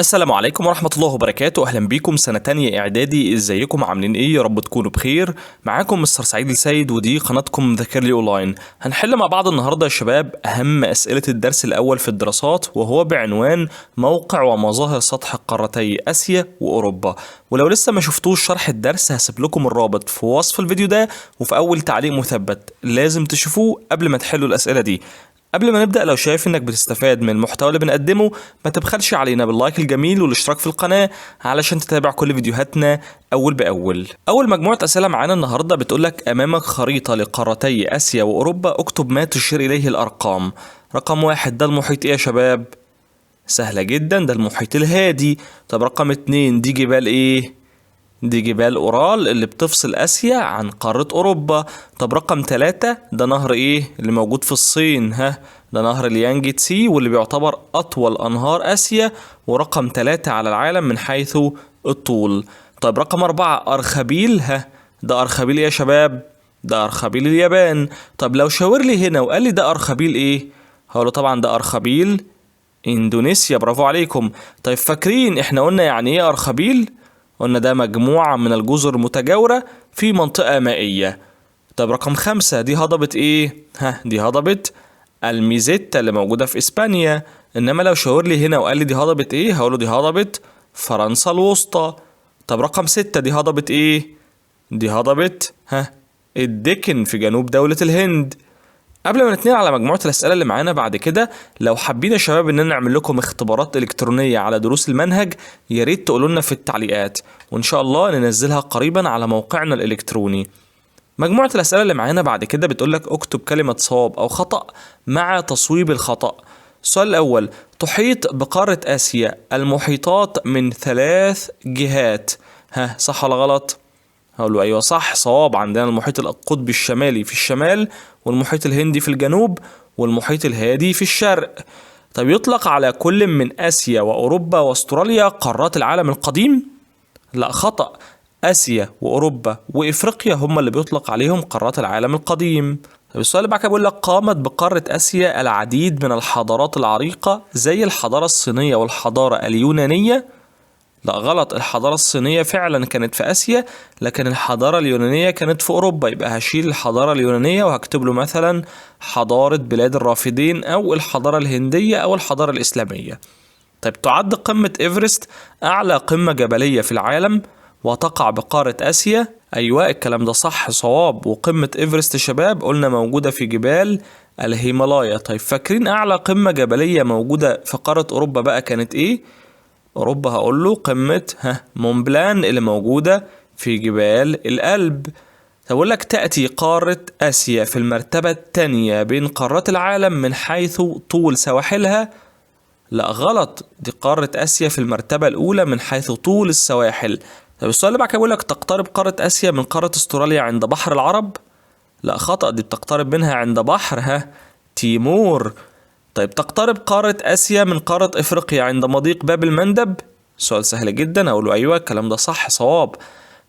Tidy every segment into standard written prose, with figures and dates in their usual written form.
السلام عليكم ورحمة الله وبركاته. أهلا بيكم سنة تانية إعدادي. إزيكم عاملين إيه؟ يا رب تكونوا بخير. معاكم مستر سعيد السيد ودي قناتكم ذاكر لي أونلاين. هنحل مع بعض النهاردة يا شباب أهم أسئلة الدرس الأول في الدراسات، وهو بعنوان موقع ومظاهر سطح قارتي آسيا وأوروبا. ولو لسه ما شفتوش شرح الدرس هسيب لكم الرابط في وصف الفيديو ده وفي أول تعليق مثبت، لازم تشوفوه قبل ما تحلوا الأسئلة دي. قبل ما نبدأ، لو شايف انك بتستفاد من المحتوى اللي بنقدمه ما تبخلش علينا باللايك الجميل والاشتراك في القناة علشان تتابع كل فيديوهاتنا أول بأول. أول مجموعة أسئلة معانا النهاردة بتقولك أمامك خريطة لقارتي آسيا وأوروبا، اكتب ما تشير إليه الأرقام. رقم 1 ده المحيط إيه يا شباب؟ سهلة جدا، ده المحيط الهادي. طب رقم 2 دي جبال إيه؟ دي جبال أورال اللي بتفصل آسيا عن قارة أوروبا. طب رقم 3 ده نهر إيه اللي موجود في الصين؟ ده نهر اليانج تسي واللي بيعتبر أطول أنهار آسيا، ورقم 3 على العالم من حيث الطول. طيب رقم 4 أرخبيل، ده أرخبيل إيه يا شباب؟ ده أرخبيل اليابان. طب لو شاور لي هنا وقال لي ده أرخبيل إيه؟ هقوله طبعا ده أرخبيل إندونيسيا. برافو عليكم. طيب فاكرين إحنا قلنا يعني إيه أرخبيل؟ قلنا ده مجموعة من الجزر المتجاورة في منطقة مائية. طب رقم 5 دي هضبة ايه؟ دي هضبة الميزيتا اللي موجودة في اسبانيا. انما لو شاور لي هنا وقال لي دي هضبة ايه هقوله دي هضبة فرنسا الوسطى. طب رقم 6 دي هضبة ايه؟ دي هضبة الدكن في جنوب دولة الهند. قبل ما نتنقل على مجموعة الأسئلة اللي معانا بعد كده، لو حابين يا شباب إننا نعمل لكم اختبارات إلكترونية على دروس المنهج يا ريت تقولوا لنا في التعليقات، وإن شاء الله ننزلها قريبا على موقعنا الإلكتروني. مجموعة الأسئلة اللي معانا بعد كده بتقولك اكتب كلمة صواب أو خطأ مع تصويب الخطأ. السؤال الأول، تحيط بقارة آسيا المحيطات من 3 جهات، صح ولا غلط؟ هقول له ايوه صح، صواب. عندنا المحيط القطبي الشمالي في الشمال، والمحيط الهندي في الجنوب، والمحيط الهادي في الشرق. طب يطلق على كل من آسيا وأوروبا واستراليا قارات العالم القديم؟ لا خطأ، آسيا وأوروبا وإفريقيا هم اللي بيطلق عليهم قارات العالم القديم. طب السؤال اللي بعد كده بيقول لك قامت بقارة آسيا العديد من الحضارات العريقة زي الحضارة الصينية والحضارة اليونانية؟ لا غلط، الحضارة الصينية فعلا كانت في آسيا، لكن الحضارة اليونانية كانت في أوروبا. يبقى هشيل الحضارة اليونانية وهكتب له مثلا حضارة بلاد الرافدين أو الحضارة الهندية أو الحضارة الإسلامية. طيب تعد قمة إيفرست أعلى قمة جبلية في العالم وتقع بقارة آسيا؟ أيوة الكلام ده صح، صواب. وقمة إيفرست شباب قلنا موجودة في جبال الهيمالايا. طيب فاكرين أعلى قمة جبلية موجودة في قارة أوروبا بقى كانت إيه؟ أوروبا هقول له قمة مونبلان اللي موجودة في جبال الألب. هقول لك تأتي قارة آسيا في المرتبة الثانية بين قارات العالم من حيث طول سواحلها؟ لا غلط، دي قارة آسيا في المرتبة الأولى من حيث طول السواحل. طب السؤال اللي بعد كده بيقول لك تقترب قارة آسيا من قارة استراليا عند بحر العرب؟ لا خطأ، دي بتقترب منها عند بحر تيمور. طيب تقترب قارة آسيا من قارة إفريقيا عند مضيق باب المندب؟ سؤال سهل جدا، أقوله أيوة الكلام ده صح، صواب.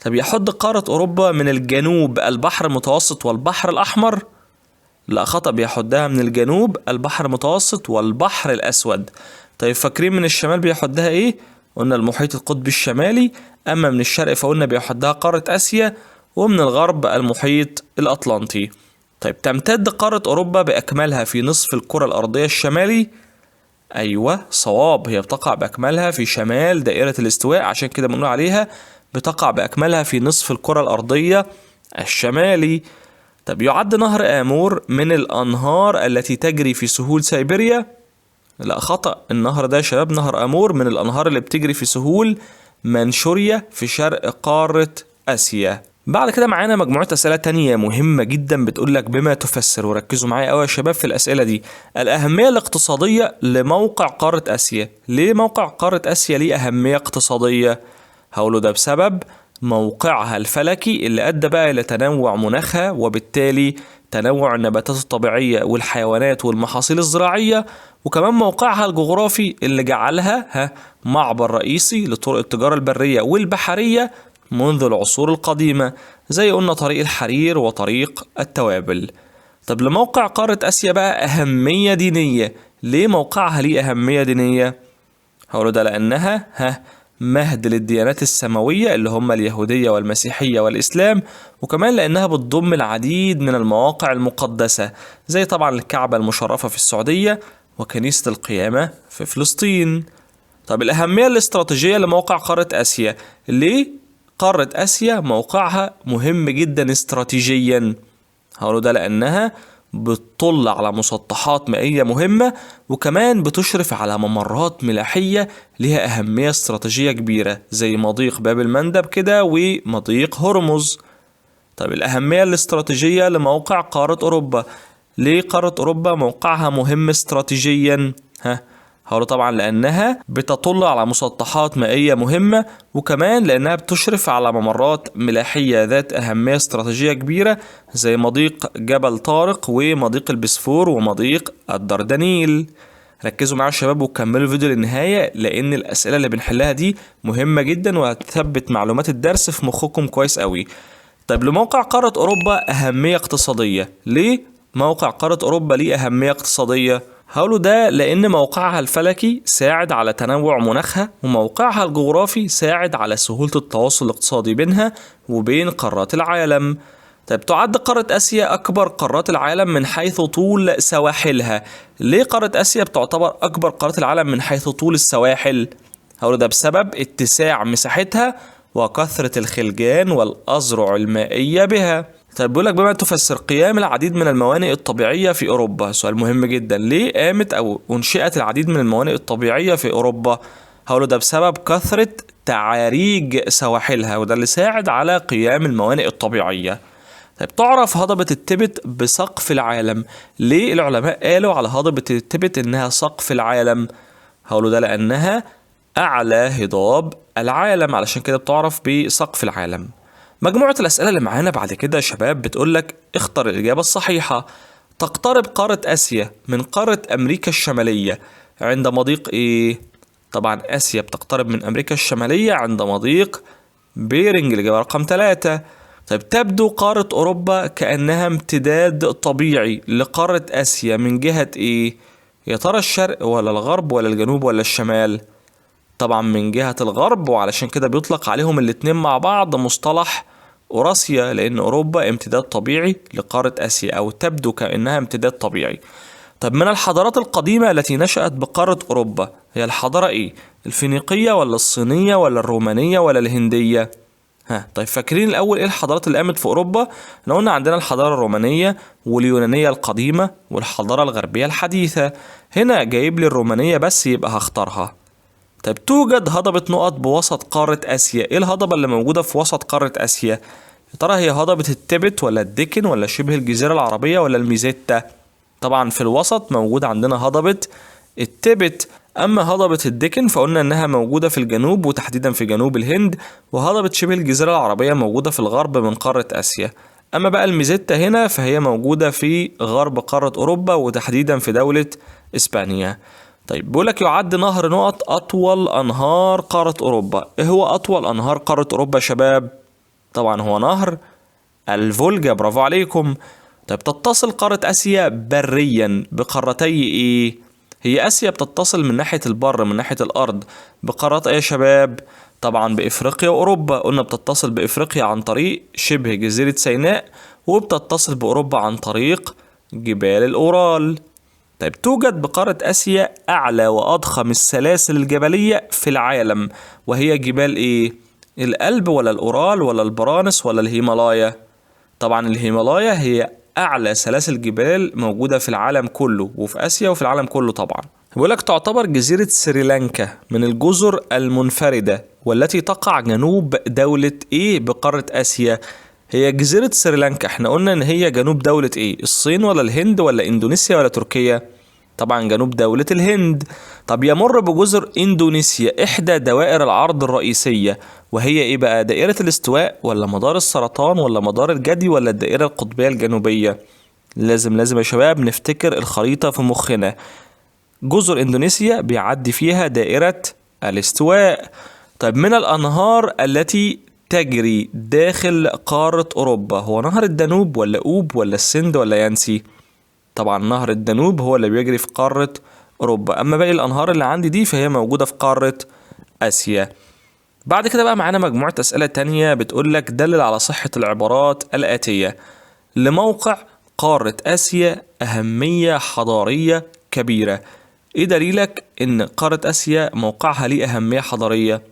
طب يحد قارة أوروبا من الجنوب البحر المتوسط والبحر الأحمر؟ لا خطأ، بيحدها من الجنوب البحر المتوسط والبحر الأسود. طيب فاكرين من الشمال بيحدها إيه؟ قلنا المحيط القطبي الشمالي. أما من الشرق فقلنا بيحدها قارة آسيا، ومن الغرب المحيط الأطلنطي. طيب تمتد قارة أوروبا بأكملها في نصف الكرة الأرضية الشمالي؟ أيوة صواب، هي بتقع بأكملها في شمال دائرة الاستواء، عشان كده بنقول عليها بتقع بأكملها في نصف الكرة الأرضية الشمالي. طب يعد نهر آمور من الأنهار التي تجري في سهول سيبيريا؟ لا خطأ، النهر ده يا شباب نهر آمور من الأنهار اللي بتجري في سهول منشوريا في شرق قارة آسيا. بعد كده معانا مجموعة أسئلة تانية مهمة جدا بتقولك بما تفسر، وركزوا معايا قوي يا شباب في الأسئلة دي، الأهمية الاقتصادية لموقع قارة آسيا. ليه موقع قارة آسيا ليه أهمية اقتصادية؟ هقوله ده بسبب موقعها الفلكي اللي أدى بقى إلى تنوع مناخها، وبالتالي تنوع النباتات الطبيعية والحيوانات والمحاصيل الزراعية، وكمان موقعها الجغرافي اللي جعلها معبر رئيسي لطرق التجارة البرية والبحرية منذ العصور القديمة، زي قلنا طريق الحرير وطريق التوابل. طب لموقع قارة آسيا بقى أهمية دينية. ليه موقعها ليه أهمية دينية؟ هقوله ده لأنها مهد للديانات السماوية اللي هم اليهودية والمسيحية والإسلام، وكمان لأنها بتضم العديد من المواقع المقدسة زي طبعا الكعبة المشرفة في السعودية وكنيسة القيامة في فلسطين. طب الأهمية الاستراتيجية لموقع قارة آسيا، ليه قارة آسيا موقعها مهم جدا استراتيجيا؟ هقوله ده لأنها بتطل على مسطحات مائية مهمة، وكمان بتشرف على ممرات ملاحية لها أهمية استراتيجية كبيرة زي مضيق باب المندب كده ومضيق هرمز. طب الأهمية الاستراتيجية لموقع قارة أوروبا، ليه قارة أوروبا موقعها مهم استراتيجيا؟ هقوله طبعا لأنها بتطل على مسطحات مائية مهمة، وكمان لأنها بتشرف على ممرات ملاحية ذات أهمية استراتيجية كبيرة زي مضيق جبل طارق ومضيق البسفور ومضيق الدردنيل. ركزوا معايا يا شباب وكملوا الفيديو للنهاية، لأن الأسئلة اللي بنحلها دي مهمة جدا وهتثبت معلومات الدرس في مخكم كويس قوي. طيب لموقع قارة أوروبا أهمية اقتصادية، ليه موقع قارة أوروبا ليه أهمية اقتصادية؟ هقوله ده لأن موقعها الفلكي ساعد على تنوع مناخها، وموقعها الجغرافي ساعد على سهولة التواصل الاقتصادي بينها وبين قارات العالم. طيب تعد قارة آسيا أكبر قارات العالم من حيث طول سواحلها، ليه قارة آسيا بتعتبر أكبر قارات العالم من حيث طول السواحل؟ هقوله ده بسبب اتساع مساحتها وكثرة الخلجان والأذرع المائية بها. طيب بيقول لك بما تفسر قيام العديد من الموانئ الطبيعية في أوروبا، سؤال مهم جدا، ليه قامت أو أنشئت العديد من الموانئ الطبيعية في أوروبا؟ هقوله ده بسبب كثرة تعاريج سواحلها، وده اللي ساعد على قيام الموانئ الطبيعية. طيب تعرف هضبة التبت بسقف العالم، ليه العلماء قالوا على هضبة التبت إنها سقف العالم؟ هقوله ده لأنها أعلى هضاب العالم، علشان كده بتعرف بسقف العالم. مجموعة الأسئلة اللي معانا بعد كده يا شباب بتقولك اختر الإجابة الصحيحة. تقترب قارة آسيا من قارة أمريكا الشمالية عند مضيق إيه؟ طبعا آسيا بتقترب من أمريكا الشمالية عند مضيق بيرنج، الإجابة رقم 3. طيب تبدو قارة أوروبا كأنها امتداد طبيعي لقارة آسيا من جهة إيه؟ يا ترى الشرق ولا الغرب ولا الجنوب ولا الشمال؟ طبعا من جهة الغرب، وعلشان كده بيطلق عليهم الاتنين مع بعض مصطلح أوراسيا، لأن أوروبا امتداد طبيعي لقارة آسيا أو تبدو كأنها امتداد طبيعي. طب من الحضارات القديمة التي نشأت بقارة أوروبا، هي الحضارة إيه؟ الفينيقية ولا الصينية ولا الرومانية ولا الهندية؟ طيب فاكرين الأول إيه الحضارات اللي قامت في أوروبا؟ احنا قلنا عندنا الحضارة الرومانية واليونانية القديمة والحضارة الغربية الحديثة. هنا جايب لي الرومانية بس، يبقى هختارها. طيب توجد هضبة نقط بوسط قارة آسيا، ايه الهضبة اللي موجودة في وسط قارة آسيا؟ يا ترى هي هضبة التبت ولا الدكن ولا شبه الجزيرة العربية ولا الميزيتا؟ طبعا في الوسط موجود عندنا هضبة التبت. أما هضبة الدكن فقلنا إنها موجودة في الجنوب وتحديدا في جنوب الهند، وهضبة شبه الجزيرة العربية موجودة في الغرب من قارة آسيا. أما بقى الميزيتا هنا فهي موجودة في غرب قارة أوروبا وتحديدا في دولة إسبانيا. طيب بيقولك يعد نهر نقط أطول أنهار قارة أوروبا، إيه هو أطول أنهار قارة أوروبا يا شباب؟ طبعا هو نهر الفولجا، برافو عليكم. طيب تتصل قارة آسيا بريا بقارتي إيه؟ هي آسيا بتتصل من ناحية البر من ناحية الأرض بقارات إيه يا شباب؟ طبعا بإفريقيا وأوروبا، قلنا بتتصل بإفريقيا عن طريق شبه جزيرة سيناء، وبتتصل بأوروبا عن طريق جبال الأورال. طيب توجد بقارة آسيا أعلى وأضخم السلاسل الجبلية في العالم، وهي جبال إيه؟ الألب ولا الأورال ولا البرانس ولا الهيمالايا؟ طبعا الهيمالايا هي أعلى سلاسل جبال موجودة في العالم كله، وفي آسيا وفي العالم كله طبعا. بيقولك تعتبر جزيرة سريلانكا من الجزر المنفردة والتي تقع جنوب دولة إيه بقارة آسيا؟ هي جزيرة سريلانكا احنا قلنا ان هي جنوب دولة ايه؟ الصين ولا الهند ولا اندونيسيا ولا تركيا؟ طبعا جنوب دولة الهند. طب يمر بجزر اندونيسيا احدى دوائر العرض الرئيسية، وهي ايه بقى؟ دائرة الاستواء ولا مدار السرطان ولا مدار الجدي ولا الدائرة القطبية الجنوبية؟ لازم يا شباب نفتكر الخريطة في مخنا. جزر اندونيسيا بيعدي فيها دائرة الاستواء. طيب من الانهار التي تجري داخل قارة أوروبا، هو نهر الدانوب ولا أوب ولا السند ولا يانسي؟ طبعا نهر الدانوب هو اللي بيجري في قارة أوروبا. أما باقي الأنهار اللي عندي دي فهي موجودة في قارة آسيا. بعد كده بقى معانا مجموعة أسئلة تانية بتقولك دلل على صحة العبارات الآتية: لموقع قارة آسيا أهمية حضارية كبيرة. إيه دليلك إن قارة آسيا موقعها ليه أهمية حضارية؟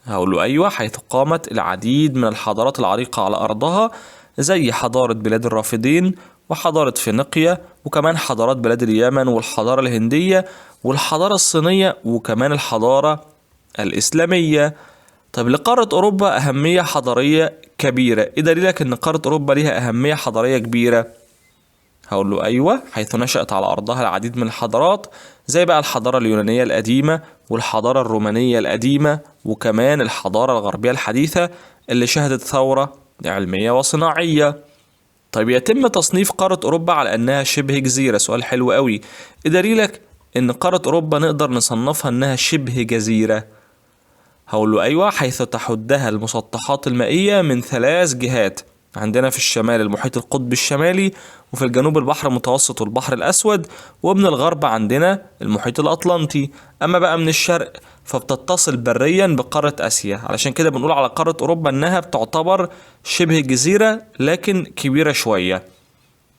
هقوله أيوة، حيث قامت العديد من الحضارات العريقة على أرضها، زي حضارة بلاد الرافدين وحضارة فينيقيا، وكمان حضارات بلاد اليمن والحضارة الهندية والحضارة الصينية وكمان الحضارة الإسلامية. طيب لقارة أوروبا أهمية حضارية كبيرة، إيه دليلك إن قارة أوروبا ليها أهمية حضارية كبيرة؟ هقول له أيوة، حيث نشأت على أرضها العديد من الحضارات، زي بقى الحضارة اليونانية القديمة والحضارة الرومانية القديمة وكمان الحضارة الغربية الحديثة اللي شهدت ثورة علمية وصناعية. طيب يتم تصنيف قارة أوروبا على أنها شبه جزيرة. سؤال حلو قوي، إيه دليلك إن قارة أوروبا نقدر نصنفها أنها شبه جزيرة؟ هقول له أيوة، حيث تحدها المسطحات المائية من 3 جهات. عندنا في الشمال المحيط القطبي الشمالي، وفي الجنوب البحر المتوسط والبحر الأسود، ومن الغرب عندنا المحيط الأطلنطي. أما بقى من الشرق فبتتصل بريا بقارة آسيا، علشان كده بنقول على قارة أوروبا إنها بتعتبر شبه جزيرة لكن كبيرة شوية.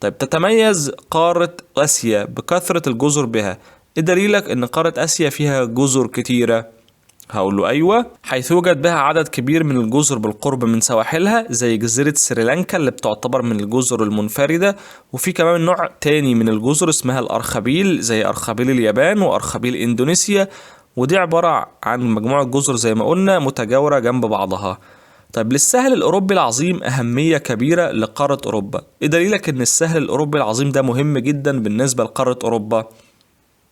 طيب تتميز قارة آسيا بكثرة الجزر بها، إيه دليلك إن قارة آسيا فيها جزر كتيرة؟ هقول له أيوة، حيث يوجد بها عدد كبير من الجزر بالقرب من سواحلها، زي جزيرة سريلانكا اللي بتعتبر من الجزر المنفردة، وفي كمان نوع تاني من الجزر اسمها الأرخبيل، زي أرخبيل اليابان وأرخبيل إندونيسيا، ودي عبارة عن مجموعة جزر زي ما قلنا متجاورة جنب بعضها. طيب للسهل الأوروبي العظيم أهمية كبيرة لقارة أوروبا، إيه دليلك إن السهل الأوروبي العظيم ده مهم جدا بالنسبة لقارة أوروبا؟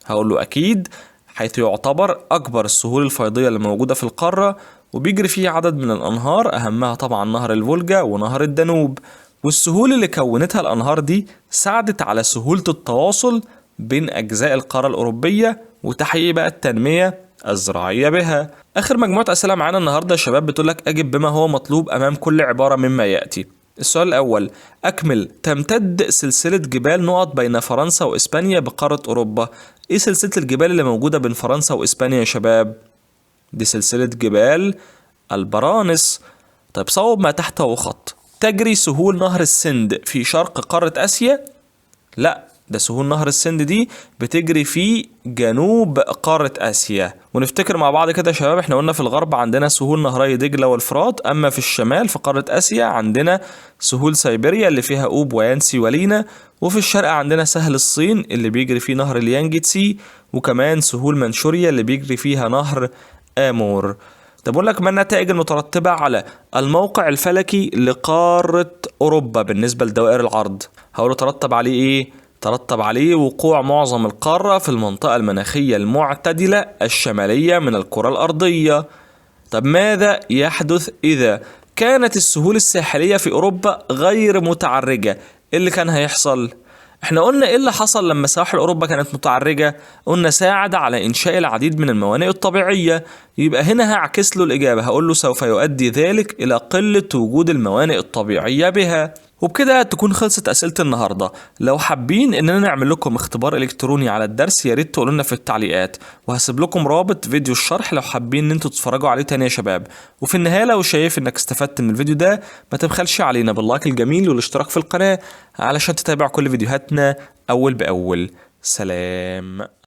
هقول له أكيد، حيث يعتبر أكبر السهول الفيضية اللي موجودة في القارة، وبيجري فيه عدد من الأنهار، أهمها طبعا نهر الفولجا ونهر الدانوب. والسهول اللي كونتها الأنهار دي ساعدت على سهولة التواصل بين أجزاء القارة الأوروبية وتحقيق بقى التنمية الزراعية بها. آخر مجموعة أسئلة معانا النهاردة يا شباب بتقولك أجب بما هو مطلوب أمام كل عبارة مما يأتي. السؤال الأول: أكمل. تمتد سلسلة جبال نقط بين فرنسا وإسبانيا بقارة أوروبا. إيه سلسلة الجبال اللي موجودة بين فرنسا وإسبانيا يا شباب؟ دي سلسلة جبال البرانس. طيب صوب ما تحته خط. تجري سهول نهر السند في شرق قارة آسيا؟ لا، ده سهول نهر السند دي بتجري في جنوب قارة آسيا. ونفتكر مع بعض كده يا شباب، احنا قلنا في الغرب عندنا سهول نهري دجلة والفرات، اما في الشمال في قارة آسيا عندنا سهول سيبيريا اللي فيها أوب ويانسي ولينا، وفي الشرق عندنا سهل الصين اللي بيجري فيه نهر اليانجتسي، وكمان سهول منشوريا اللي بيجري فيها نهر آمور. طب بقول لك ما النتائج المترتبة على الموقع الفلكي لقارة أوروبا بالنسبة لدوائر العرض؟ هقول ترتب عليه إيه؟ ترتب عليه وقوع معظم القارة في المنطقة المناخية المعتدلة الشمالية من الكرة الأرضية. طب ماذا يحدث إذا كانت السهول الساحلية في أوروبا غير متعرجة؟ إيه اللي كان هيحصل؟ احنا قلنا ايه اللي حصل لما سواحل اوروبا كانت متعرجة؟ قلنا ساعد على انشاء العديد من الموانئ الطبيعية. يبقى هنا هعكس له الاجابة، هقول له سوف يؤدي ذلك الى قلة وجود الموانئ الطبيعية بها. وبكده تكون خلصت اسئلة النهاردة. لو حابين اننا نعمل لكم اختبار الكتروني على الدرس يا ريت تقولوا لنا في التعليقات، وهسيب لكم رابط فيديو الشرح لو حابين ان انتوا تتفرجوا عليه تاني يا شباب. وفي النهاية لو شايف انك استفدت من الفيديو ده ما تبخلش علينا باللايك الجميل والاشتراك في القناة علشان تتابع كل فيديوهاتنا اول باول. سلام.